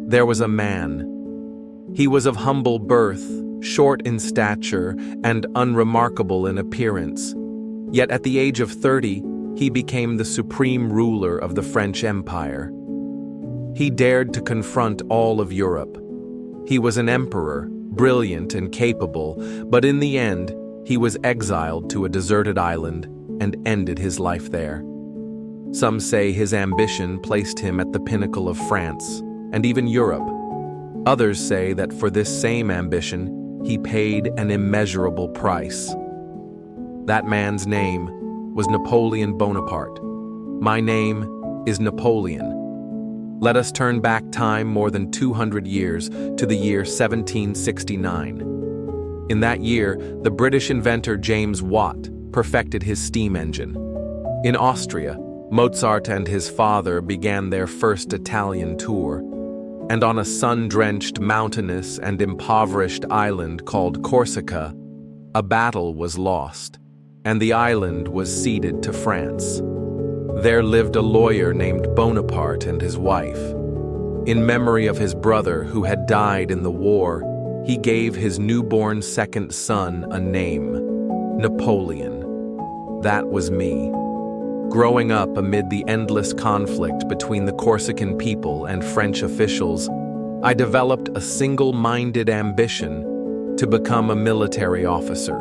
There was a man. He was of humble birth, short in stature, and unremarkable in appearance. Yet at the age of 30, he became the supreme ruler of the French Empire. He dared to confront all of Europe. He was an emperor, brilliant and capable, but in the end, he was exiled to a deserted island and ended his life there. Some say his ambition placed him at the pinnacle of France and even Europe. Others say that for this same ambition, he paid an immeasurable price. That man's name was Napoleon Bonaparte. My name is Napoleon. Let us turn back time more than 200 years to the year 1769. In that year, the British inventor James Watt perfected his steam engine. In Austria, Mozart and his father began their first Italian tour, and on a sun-drenched, mountainous, and impoverished island called Corsica, a battle was lost, and the island was ceded to France. There lived a lawyer named Bonaparte and his wife. In memory of his brother who had died in the war, he gave his newborn second son a name, Napoleon. That was me. Growing up amid the endless conflict between the Corsican people and French officials, I developed a single-minded ambition to become a military officer.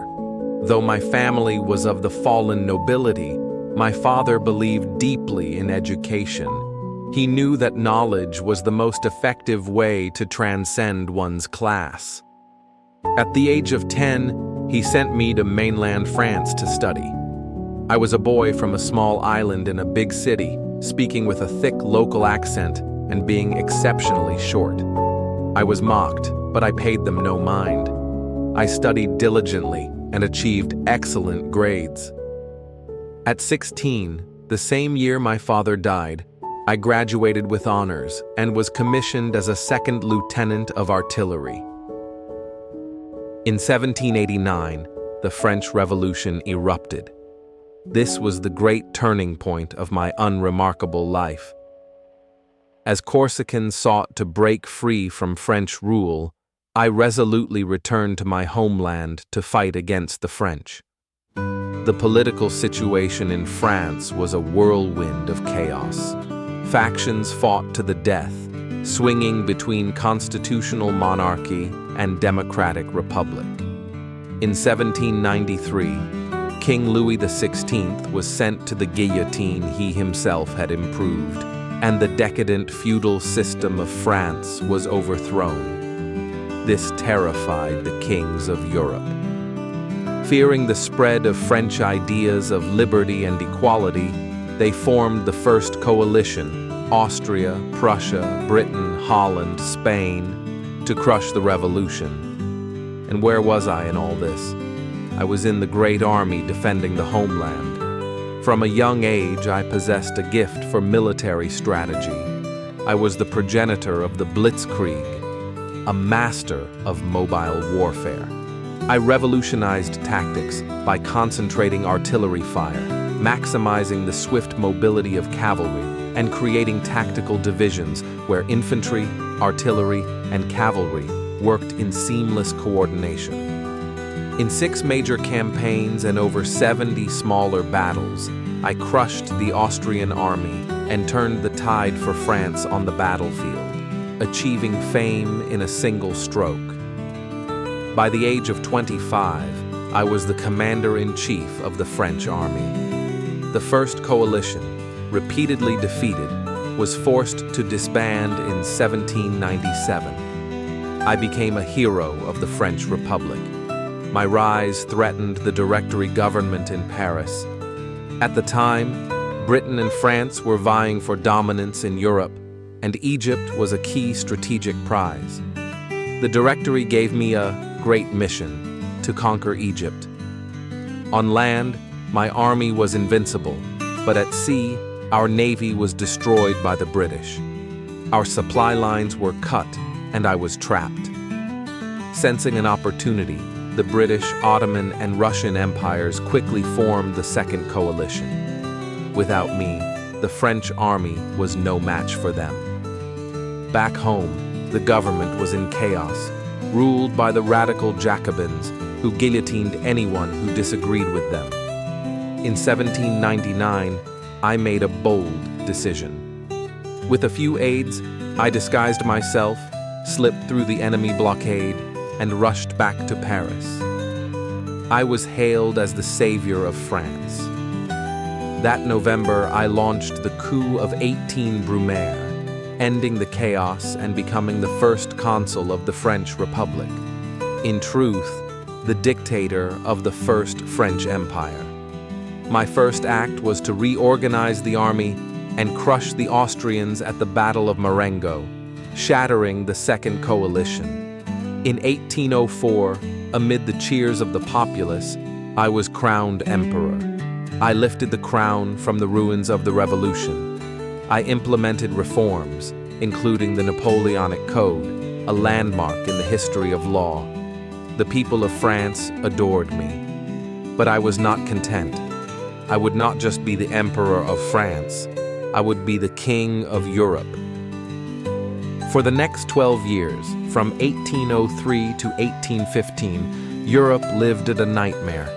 Though my family was of the fallen nobility, my father believed deeply in education. He knew that knowledge was the most effective way to transcend one's class. At the age of 10, he sent me to mainland France to study. I was a boy from a small island in a big city, speaking with a thick local accent and being exceptionally short. I was mocked, but I paid them no mind. I studied diligently and achieved excellent grades. At 16, the same year my father died, I graduated with honors and was commissioned as a second lieutenant of artillery. In 1789, the French Revolution erupted. This was the great turning point of my unremarkable life. As Corsicans sought to break free from French rule, I resolutely returned to my homeland to fight against the French. The political situation in France was a whirlwind of chaos. Factions fought to the death, swinging between constitutional monarchy and democratic republic. In 1793, King Louis XVI was sent to the guillotine he himself had improved, and the decadent feudal system of France was overthrown. This terrified the kings of Europe. Fearing the spread of French ideas of liberty and equality, they formed the first coalition, Austria, Prussia, Britain, Holland, Spain, to crush the revolution. And where was I in all this? I was in the great army defending the homeland. From a young age, I possessed a gift for military strategy. I was the progenitor of the Blitzkrieg, a master of mobile warfare. I revolutionized tactics by concentrating artillery fire, maximizing the swift mobility of cavalry, and creating tactical divisions where infantry, artillery, and cavalry worked in seamless coordination. In 6 major campaigns and over 70 smaller battles, I crushed the Austrian army and turned the tide for France on the battlefield, achieving fame in a single stroke. By the age of 25, I was the commander-in-chief of the French army. The first coalition, repeatedly defeated, was forced to disband in 1797. I became a hero of the French Republic. My rise threatened the Directory government in Paris. At the time, Britain and France were vying for dominance in Europe, and Egypt was a key strategic prize. The Directory gave me a great mission to conquer Egypt. On land, my army was invincible, but at sea, our navy was destroyed by the British. Our supply lines were cut, and I was trapped. Sensing an opportunity, the British, Ottoman, and Russian empires quickly formed the Second Coalition. Without me, the French army was no match for them. Back home, the government was in chaos, ruled by the radical Jacobins who guillotined anyone who disagreed with them. In 1799, I made a bold decision. With a few aides, I disguised myself, slipped through the enemy blockade, and rushed back to Paris. I was hailed as the savior of France. That November, I launched the Coup of 18 Brumaire, ending the chaos and becoming the first consul of the French Republic. In truth, the dictator of the First French Empire. My first act was to reorganize the army and crush the Austrians at the Battle of Marengo, shattering the Second Coalition. In 1804, amid the cheers of the populace, I was crowned emperor. I lifted the crown from the ruins of the revolution. I implemented reforms, including the Napoleonic Code, a landmark in the history of law. The people of France adored me. But I was not content. I would not just be the emperor of France, I would be the king of Europe. For the next 12 years, from 1803 to 1815, Europe lived a nightmare.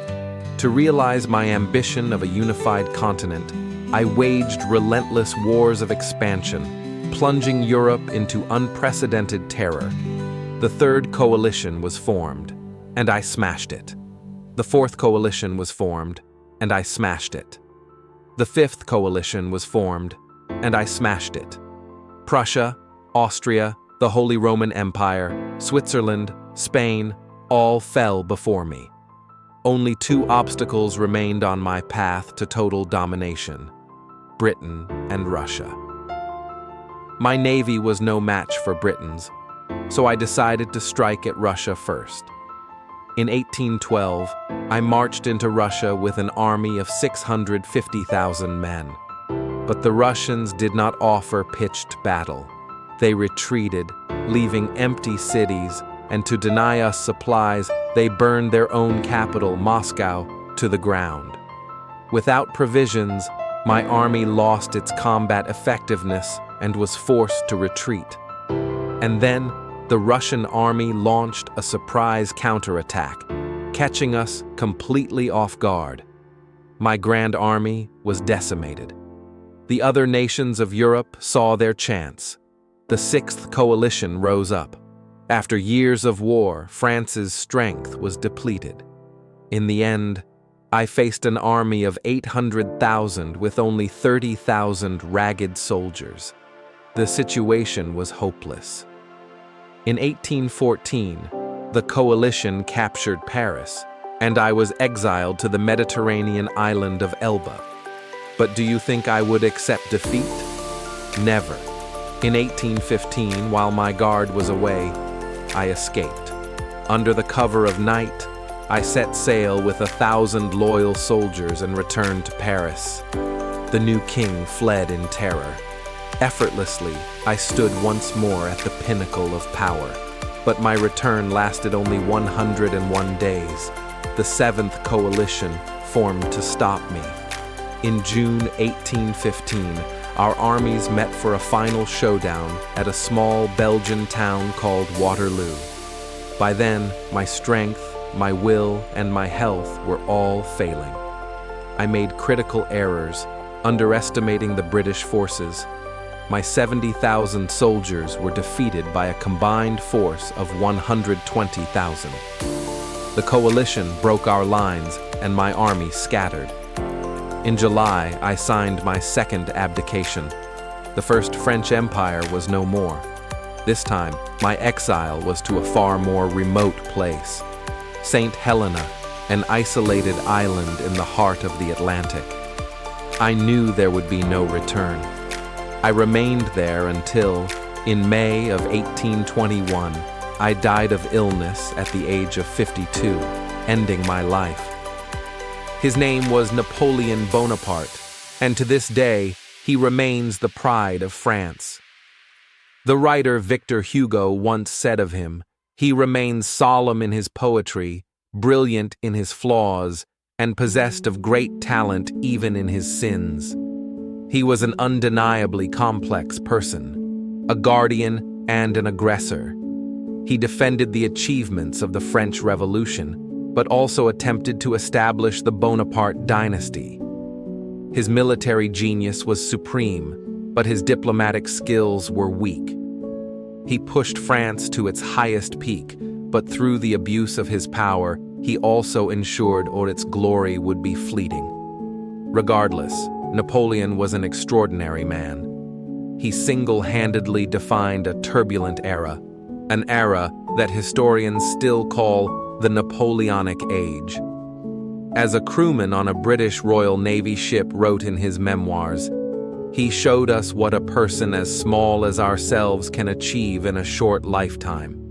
To realize my ambition of a unified continent, I waged relentless wars of expansion, plunging Europe into unprecedented terror. The Third Coalition was formed, and I smashed it. The Fourth Coalition was formed, and I smashed it. The Fifth Coalition was formed, and I smashed it. Prussia, Austria, the Holy Roman Empire, Switzerland, Spain, all fell before me. Only two obstacles remained on my path to total domination: Britain and Russia. My navy was no match for Britain's, so I decided to strike at Russia first. In 1812, I marched into Russia with an army of 650,000 men. But the Russians did not offer pitched battle. They retreated, leaving empty cities, and to deny us supplies, they burned their own capital, Moscow, to the ground. Without provisions, my army lost its combat effectiveness and was forced to retreat. And then, the Russian army launched a surprise counterattack, catching us completely off guard. My grand army was decimated. The other nations of Europe saw their chance. The Sixth Coalition rose up. After years of war, France's strength was depleted. In the end, I faced an army of 800,000 with only 30,000 ragged soldiers. The situation was hopeless. In 1814, the coalition captured Paris, and I was exiled to the Mediterranean island of Elba. But do you think I would accept defeat? Never. In 1815, while my guard was away, I escaped. Under the cover of night, I set sail with 1,000 loyal soldiers and returned to Paris. The new king fled in terror. Effortlessly, I stood once more at the pinnacle of power. But my return lasted only 101 days. The Seventh Coalition formed to stop me. In June 1815, our armies met for a final showdown at a small Belgian town called Waterloo. By then, my strength, my will, and my health were all failing. I made critical errors, underestimating the British forces. My 70,000 soldiers were defeated by a combined force of 120,000. The coalition broke our lines, and my army scattered. In July, I signed my second abdication. The First French Empire was no more. This time, my exile was to a far more remote place. St. Helena, an isolated island in the heart of the Atlantic. I knew there would be no return. I remained there until, in May of 1821, I died of illness at the age of 52, ending my life. His name was Napoleon Bonaparte, and to this day, he remains the pride of France. The writer Victor Hugo once said of him, "He remains solemn in his poetry, brilliant in his flaws, and possessed of great talent even in his sins." He was an undeniably complex person, a guardian and an aggressor. He defended the achievements of the French Revolution, but also attempted to establish the Bonaparte dynasty. His military genius was supreme, but his diplomatic skills were weak. He pushed France to its highest peak, but through the abuse of his power, he also ensured its glory would be fleeting. Regardless, Napoleon was an extraordinary man. He single-handedly defined a turbulent era, an era that historians still call the Napoleonic Age. As a crewman on a British Royal Navy ship wrote in his memoirs, he showed us what a person as small as ourselves can achieve in a short lifetime.